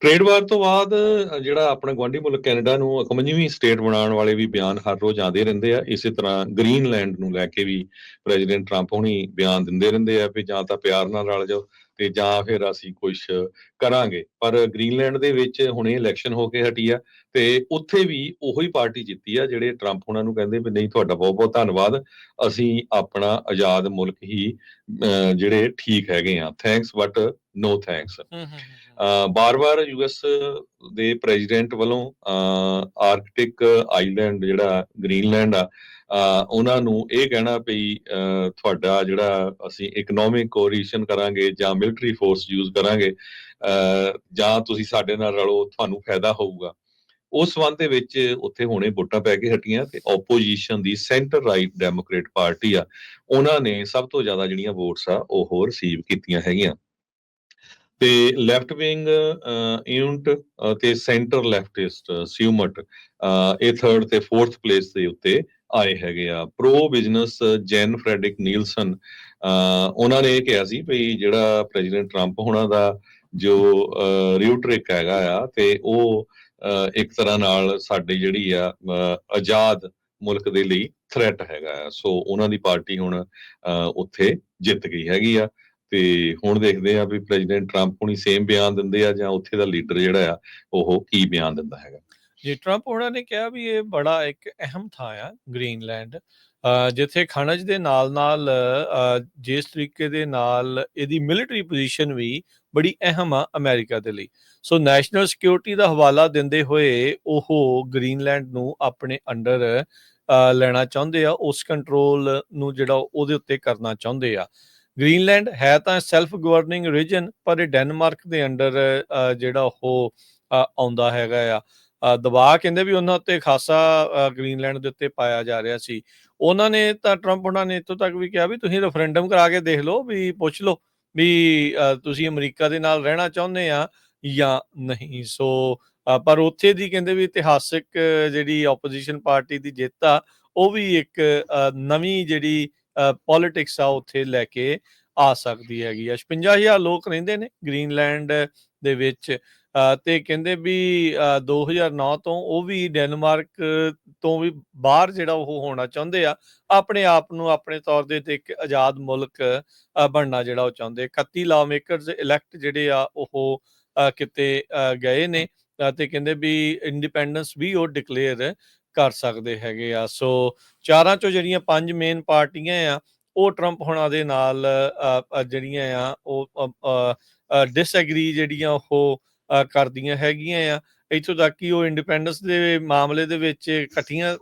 Trade ਵਾਰ ਤੋਂ ਬਾਅਦ ਜਿਹੜਾ ਆਪਣਾ ਗੁਆਂਢੀ ਮੁਲਕ ਕੈਨੇਡਾ ਨੂੰ 51ਵੀਂ ਸਟੇਟ ਬਣਾਉਣ ਵਾਲੇ ਵੀ ਬਿਆਨ ਹਰ ਰੋਜ਼ ਆਉਂਦੇ ਰਹਿੰਦੇ ਆ। ਇਸੇ ਤਰ੍ਹਾਂ ਗ੍ਰੀਨਲੈਂਡ ਨੂੰ ਲੈ ਕੇ ਵੀ ਪ੍ਰੈਜ਼ੀਡੈਂਟ ਟਰੰਪ ਹੁਣੀ ਬਿਆਨ ਦਿੰਦੇ ਰਹਿੰਦੇ ਆ ਵੀ ਜਾਂ ਤਾਂ ਪਿਆਰ ਨਾਲ ਰਲ ਜਾਓ ਤੇ ਜਾਂ ਫਿਰ ਅਸੀਂ ਕੁਛ ਕਰਾਂਗੇ। ਪਰ ਗ੍ਰੀਨਲੈਂਡ ਦੇ ਵਿੱਚ ਹੁਣੇ ਇਲੈਕਸ਼ਨ ਹੋ ਕੇ ਹਟੀ ਆ ਤੇ ਉੱਥੇ ਵੀ ਉਹੀ ਪਾਰਟੀ ਜਿੱਤੀ ਆ ਜਿਹੜੇ ਟਰੰਪ ਉਹਨਾਂ ਨੂੰ ਕਹਿੰਦੇ ਵੀ ਨਹੀਂ ਤੁਹਾਡਾ ਬਹੁਤ ਬਹੁਤ ਧੰਨਵਾਦ, ਅਸੀਂ ਆਪਣਾ ਆਜ਼ਾਦ ਮੁਲਕ ਹੀ ਜਿਹੜੇ ਠੀਕ ਹੈਗੇ ਆ, ਥੈਂਕਸ ਬਟ ਨੋ ਥੈਂਕਸ। ਬਾਰ-ਬਾਰ ਯੂਐਸ ਦੇ ਪ੍ਰੈਜ਼ੀਡੈਂਟ ਵੱਲੋਂ ਆਰਕਟਿਕ ਆਈਲੈਂਡ ਜਿਹੜਾ ਗ੍ਰੀਨਲੈਂਡ ਆ ਉਹਨਾਂ ਨੂੰ ਇਹ ਕਹਿਣਾ ਵੀ ਤੁਹਾਡਾ ਜਿਹੜਾ ਅਸੀਂ ਇਕਨੋਮਿਕ ਕੋਰੀਸ਼ਨ ਕਰਾਂਗੇ ਜਾਂ ਮਿਲਟਰੀ ਫੋਰਸ ਯੂਜ਼ ਕਰਾਂਗੇ ਜਾਂ ਤੁਸੀਂ ਸਾਡੇ ਨਾਲ ਰਲੋ ਤੁਹਾਨੂੰ ਫਾਇਦਾ ਹੋਊਗਾ। ਉਸ ਸੰਬੰਧ ਦੇ ਵਿੱਚ ਉੱਥੇ ਹੁਣੇ ਵੋਟਾਂ ਪੈ ਕੇ ਹਟੀਆਂ ਤੇ ਆਪੋਜੀਸ਼ਨ ਦੀ ਸੈਂਟਰ ਰਾਈਟ ਡੈਮੋਕ੍ਰੇਟ ਪਾਰਟੀ ਆ ਉਹਨਾਂ ਨੇ ਸਭ ਤੋਂ ਜ਼ਿਆਦਾ ਜਿਹੜੀਆਂ ਵੋਟਸ ਆ ਉਹ ਰਿਸੀਵ ਕੀਤੀਆਂ ਹੈਗੀਆਂ ਤੇ ਲੈਫਟ ਵਿੰਗ ਯੂਨਿਟ ਤੇ ਸੈਂਟਰ ਲੈਫਟਿਸਟ ਸਿਊਮਟ ਇਹ ਥਰਡ ਤੇ ਫੋਰਥ ਪਲੇਸ ਦੇ ਉੱਤੇ ਆਏ ਹੈਗੇ ਆ। Pro business Jain Friedrich Nielsen ਉਹਨਾਂ ਨੇ ਇਹ ਕਿਹਾ ਸੀ ਵੀ ਜਿਹੜਾ ਪ੍ਰੈਜ਼ੀਡੈਂਟ ਟਰੰਪ ਹੋਣਾ ਦਾ ਜੋ ਰਿਊਟਰਿਕ ਹੈਗਾ ਆ ਤੇ ਉਹ ਇੱਕ ਤਰ੍ਹਾਂ ਨਾਲ ਸਾਡੀ ਜਿਹੜੀ ਆ ਆਜ਼ਾਦ ਮੁਲਕ ਦੇ ਲਈ ਥ੍ਰੈਟ ਹੈਗਾ ਆ। ਸੋ ਉਹਨਾਂ ਦੀ ਪਾਰਟੀ ਹੁਣ ਉੱਥੇ ਜਿੱਤ ਗਈ ਹੈਗੀ ਆ ਤੇ ਹੁਣ ਦੇਖਦੇ ਆ ਵੀ ਪ੍ਰੈਜ਼ੀਡੈਂਟ ਟਰੰਪ ਹੁਣੀ ਸੇਮ ਬਿਆਨ ਦਿੰਦੇ ਆ ਜਾਂ ਉੱਥੇ ਦਾ ਲੀਡਰ ਜਿਹੜਾ ਆ ਉਹ ਕੀ ਬਿਆਨ ਦਿੰਦਾ ਹੈਗਾ। ਜੀ ਟਰੰਪ ਉਹਨਾਂ ਨੇ ਕਿਹਾ ਵੀ ਇਹ ਬੜਾ ਇੱਕ ਅਹਿਮ ਥਾਂ ਆ ਗ੍ਰੀਨਲੈਂਡ, ਜਿੱਥੇ ਖਣਿਜ ਦੇ ਨਾਲ ਜਿਸ ਤਰੀਕੇ ਦੇ ਨਾਲ ਇਹਦੀ ਮਿਲਟਰੀ ਪੋਜੀਸ਼ਨ ਵੀ ਬੜੀ ਅਹਿਮ ਆ ਅਮਰੀਕਾ ਦੇ ਲਈ। ਸੋ ਨੈਸ਼ਨਲ ਸਿਕਿਉਰਿਟੀ ਦਾ ਹਵਾਲਾ ਦਿੰਦੇ ਹੋਏ ਉਹ ਗ੍ਰੀਨਲੈਂਡ ਨੂੰ ਆਪਣੇ ਅੰਡਰ ਲੈਣਾ ਚਾਹੁੰਦੇ ਆ, ਉਸ ਕੰਟਰੋਲ ਨੂੰ ਜਿਹੜਾ ਉਹਦੇ ਉੱਤੇ ਕਰਨਾ ਚਾਹੁੰਦੇ ਆ। ਗ੍ਰੀਨਲੈਂਡ ਹੈ ਤਾਂ ਸੈਲਫ ਗਵਰਨਿੰਗ ਰੀਜਨ, ਪਰ ਇਹ ਡੈਨਮਾਰਕ ਦੇ ਅੰਡਰ ਜਿਹੜਾ ਉਹ ਆਉਂਦਾ ਹੈਗਾ ਆ। ਦਬਾਅ ਕਹਿੰਦੇ ਵੀ ਉਹਨਾਂ ਉੱਤੇ ਖਾਸਾ ਗ੍ਰੀਨਲੈਂਡ ਦੇ ਉੱਤੇ ਪਾਇਆ ਜਾ ਰਿਹਾ ਸੀ। ਉਹਨਾਂ ਨੇ ਤਾਂ ਟਰੰਪ ਉਹਨਾਂ ਨੇ ਇੱਥੋਂ ਤੱਕ ਵੀ ਕਿਹਾ ਵੀ ਤੁਸੀਂ ਰੈਫਰੈਂਡਮ ਕਰਾ ਕੇ ਦੇਖ ਲਓ, ਵੀ ਪੁੱਛ ਲਓ ਵੀ ਤੁਸੀਂ ਅਮਰੀਕਾ ਦੇ ਨਾਲ ਰਹਿਣਾ ਚਾਹੁੰਦੇ ਆ ਜਾਂ ਨਹੀਂ। ਸੋ ਪਰ ਉੱਥੇ ਦੀ ਕਹਿੰਦੇ ਵੀ ਇਤਿਹਾਸਿਕ ਜਿਹੜੀ ਆਪੋਜੀਸ਼ਨ ਪਾਰਟੀ ਦੀ ਜਿੱਤ ਆ ਉਹ ਵੀ ਇੱਕ ਨਵੀਂ ਜਿਹੜੀ ਪੋਲੀਟਿਕਸ ਆ ਉੱਥੇ ਲੈ ਕੇ ਆ ਸਕਦੀ ਹੈਗੀ ਆ। 56,000 ਲੋਕ ਰਹਿੰਦੇ ਨੇ ਗ੍ਰੀਨਲੈਂਡ ਦੇ ਵਿੱਚ ਤੇ ਕਹਿੰਦੇ ਵੀ 2009 ਤੋਂ ਉਹ ਵੀ ਡੈਨਮਾਰਕ ਤੋਂ ਵੀ ਬਾਹਰ ਜਿਹੜਾ ਉਹ ਹੋਣਾ ਚਾਹੁੰਦੇ ਆ, ਆਪਣੇ ਆਪ ਨੂੰ ਆਪਣੇ ਤੌਰ ਦੇ ਤੇ ਇੱਕ ਆਜ਼ਾਦ ਮੁਲਕ ਬਣਨਾ ਜਿਹੜਾ ਉਹ ਚਾਹੁੰਦੇ। 31 ਲਾ ਮੇਕਰਸ ਇਲੈਕਟ ਜਿਹੜੇ ਆ ਉਹ ਕਿਤੇ ਗਏ ਨੇ ਤੇ ਕਹਿੰਦੇ ਵੀ ਇੰਡੀਪੈਂਡੈਂਸ ਵੀ ਉਹ ਡਿਕਲੇਅਰ ਕਰ ਸਕਦੇ ਹੈਗੇ ਆ। ਸੋ ਚਾਰਾਂ ਚੋਂ ਜਿਹੜੀਆਂ 5 ਮੇਨ ਪਾਰਟੀਆਂ ਆ ਉਹ ਟਰੰਪ ਹੋਣਾ ਦੇ ਨਾਲ ਜਿਹੜੀਆਂ ਆ ਉਹ ਡਿਸਐਗਰੀ ਜਿਹੜੀਆਂ ਉਹ ਕਰਦੀਆਂ ਹੈਗੀਆਂ ਆ। ਇੱਥੋਂ ਤੱਕ ਕਿ ਉਹ ਇੰਡੀਪੈਂਡੈਂਸ ਦੇ ਮਾਮਲੇ ਦੇ ਵਿੱਚ ਇਕੱਠੀਆਂ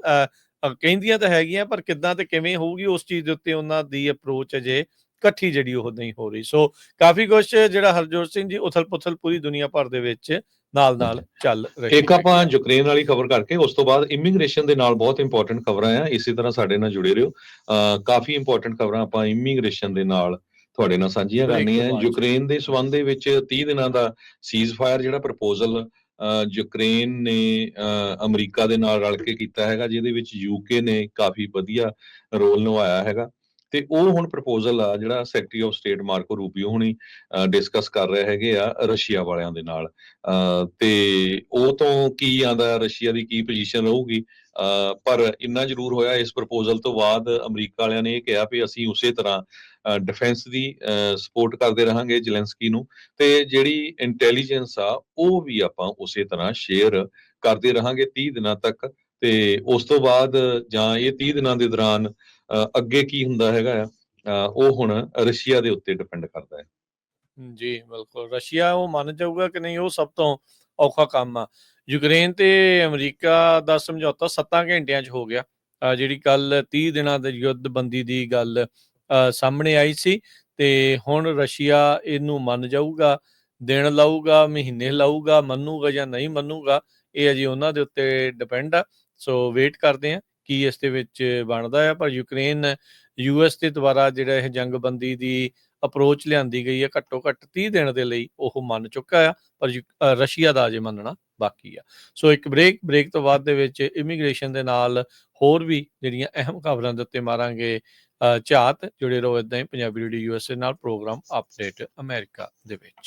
ਕਹਿੰਦੀਆਂ ਤਾਂ ਹੈਗੀਆਂ, ਪਰ ਕਿੱਦਾਂ ਤੇ ਕਿਵੇਂ ਹੋਊਗੀ ਉਸ ਚੀਜ਼ ਦੇ ਉੱਤੇ ਉਹਨਾਂ ਦੀ ਅਪਰੋਚ ਅਜੇ ਇਕੱਠੀ ਜਿਹੜੀ ਉਹ ਨਹੀਂ ਹੋ ਰਹੀ। ਸੋ ਕਾਫੀ ਕੁਛ ਜਿਹੜਾ ਹਰਜੋਤ ਸਿੰਘ ਜੀ ਉਥਲ ਪੁਥਲ ਪੂਰੀ ਦੁਨੀਆ ਭਰ ਦੇ ਵਿੱਚ ਨਾਲ ਚੱਲ ਰਹੀ। ਇੱਕ ਆਪਾਂ ਯੂਕਰੇਨ ਵਾਲੀ ਖਬਰ ਕਰਕੇ ਉਸ ਤੋਂ ਬਾਅਦ ਇਮੀਗ੍ਰੇਸ਼ਨ ਦੇ ਨਾਲ ਬਹੁਤ ਇੰਪੋਰਟੈਂਟ ਖਬਰਾਂ ਆ, ਇਸੇ ਤਰ੍ਹਾਂ ਸਾਡੇ ਨਾਲ ਜੁੜੇ ਰਹੋ। ਕਾਫੀ ਇੰਪੋਰਟੈਂਟ ਖਬਰਾਂ ਆਪਾਂ ਇਮੀਗ੍ਰੇਸ਼ਨ ਦੇ ਨਾਲ ਤੁਹਾਡੇ ਨਾਲ ਸਾਂਝੀਆਂ ਕਰਨੀਆਂ। ਯੂਕਰੇਨ ਦੇ ਸੰਬੰਧ ਦੇ ਵਿੱਚ 30 ਦਿਨਾਂ ਦਾ ਸੀਜ਼ ਫਾਇਰ ਜਿਹੜਾ ਪ੍ਰਪੋਜ਼ਲ ਯੂਕਰੇਨ ਨੇ ਅਮਰੀਕਾ ਦੇ ਨਾਲ ਰਲ ਕੇ ਕੀਤਾ ਹੈਗਾ, ਜਿਹਦੇ ਵਿੱਚ ਯੂਕੇ ਨੇ ਕਾਫੀ ਵਧੀਆ ਰੋਲ ਨਿਭਾਇਆ ਹੈਗਾ ਤੇ ਉਹ ਹੁਣ ਪ੍ਰਪੋਜ਼ਲ ਆ ਜਿਹੜਾ ਸੈਕਟਰੀ ਆਫ ਸਟੇਟ ਮਾਰਕੋ ਰੂਬੀਓ ਹੁਣੀ ਡਿਸਕਸ ਕਰ ਰਹੇ ਹੈਗੇ ਆ ਰਸ਼ੀਆ ਵਾਲਿਆਂ ਦੇ ਨਾਲ ਤੇ ਉਹ ਤੋਂ ਕੀ ਆਂਦਾ, ਰਸ਼ੀਆ ਦੀ ਕੀ ਪੋਜੀਸ਼ਨ ਰਹੂਗੀ। ਪਰ ਇੰਨਾ ਜ਼ਰੂਰ ਹੋਇਆ ਇਸ ਪ੍ਰਪੋਜ਼ਲ ਤੋਂ ਬਾਅਦ ਅਮਰੀਕਾ ਵਾਲਿਆਂ ਨੇ ਇਹ ਕਿਹਾ ਵੀ ਅਸੀਂ ਉਸੇ ਤਰ੍ਹਾਂ ਡਿਫੈਂਸ ਦੀ ਸਪੋਰਟ ਕਰਦੇ ਰਹਾਂਗੇ ਜ਼ੈਲੈਂਸਕੀ ਨੂੰ ਤੇ ਜਿਹੜੀ ਇੰਟੈਲੀਜੈਂਸ ਆ ਉਹ ਵੀ ਆਪਾਂ ਉਸੇ ਤਰ੍ਹਾਂ ਸ਼ੇਅਰ ਕਰਦੇ ਰਹਾਂਗੇ 30 ਦਿਨਾਂ ਤੱਕ। ਤੇ ਉਸ ਤੋਂ ਬਾਅਦ ਜਾਂ ਇਹ 30 ਦਿਨਾਂ ਦੇ ਦੌਰਾਨ ਅੱਗੇ ਕੀ ਹੁੰਦਾ ਹੈਗਾ ਆ ਉਹ ਹੁਣ ਰਸ਼ੀਆ ਦੇ ਉੱਤੇ ਡਿਪੈਂਡ ਕਰਦਾ ਹੈ। ਜੀ ਬਿਲਕੁਲ, ਰਸ਼ੀਆ ਉਹ ਮੰਨ ਜਾਊਗਾ ਕਿ ਨਹੀਂ ਉਹ ਸਭ ਤੋਂ ਔਖਾ ਕੰਮ ਆ। ਯੂਕਰੇਨ ਤੇ ਅਮਰੀਕਾ ਦਾ ਸਮਝੌਤਾ 7 ਘੰਟਿਆਂ 'ਚ ਹੋ ਗਿਆ। ਜਿਹੜੀ ਕੱਲ 30 ਦਿਨਾਂ ਦੇ ਯੁੱਧਬੰਦੀ ਦੀ ਗੱਲ ਸਾਹਮਣੇ ਆਈ ਸੀ ਤੇ ਹੁਣ ਰਸ਼ੀਆ ਇਹਨੂੰ ਮੰਨ ਜਾਊਗਾ, ਦਿਨ ਲਾਊਗਾ, ਮਹੀਨੇ ਲਾਊਗਾ, ਮੰਨੂਗਾ ਜਾਂ ਨਹੀਂ ਮੰਨੂਗਾ, ਇਹ ਅਜੇ ਉਹਨਾਂ ਦੇ ਉੱਤੇ ਡਿਪੈਂਡ ਆ। ਸੋ ਵੇਟ ਕਰਦੇ ਆ ਕੀ ਇਸ ਦੇ ਵਿੱਚ ਬਣਦਾ ਆ। ਪਰ ਯੂਕਰੇਨ US ਦੇ ਦੁਆਰਾ ਜਿਹੜਾ ਇਹ ਜੰਗਬੰਦੀ ਦੀ ਅਪਰੋਚ ਲਿਆਂਦੀ ਗਈ ਹੈ ਘੱਟੋ ਘੱਟ 30 ਦਿਨ ਦੇ ਲਈ ਉਹ ਮੰਨ ਚੁੱਕਾ ਆ, ਪਰ ਰਸ਼ੀਆ ਦਾ ਅਜੇ ਮੰਨਣਾ ਬਾਕੀ ਆ। ਸੋ ਇੱਕ ਬ੍ਰੇਕ ਤੋਂ ਬਾਅਦ ਦੇ ਵਿੱਚ ਇਮੀਗ੍ਰੇਸ਼ਨ ਦੇ ਨਾਲ ਹੋਰ ਵੀ ਜਿਹੜੀਆਂ ਅਹਿਮ ਖਬਰਾਂ ਦੇ ਉੱਤੇ ਮਾਰਾਂਗੇ ਝਾਤ। ਜੁੜੇ ਰਹੋ ਏਦਾਂ ਹੀ ਪੰਜਾਬੀ ਰੇਡੀਓ USA ਨਾਲ ਪ੍ਰੋਗਰਾਮ ਅਪਡੇਟ ਅਮਰੀਕਾ ਦੇ ਵਿੱਚ।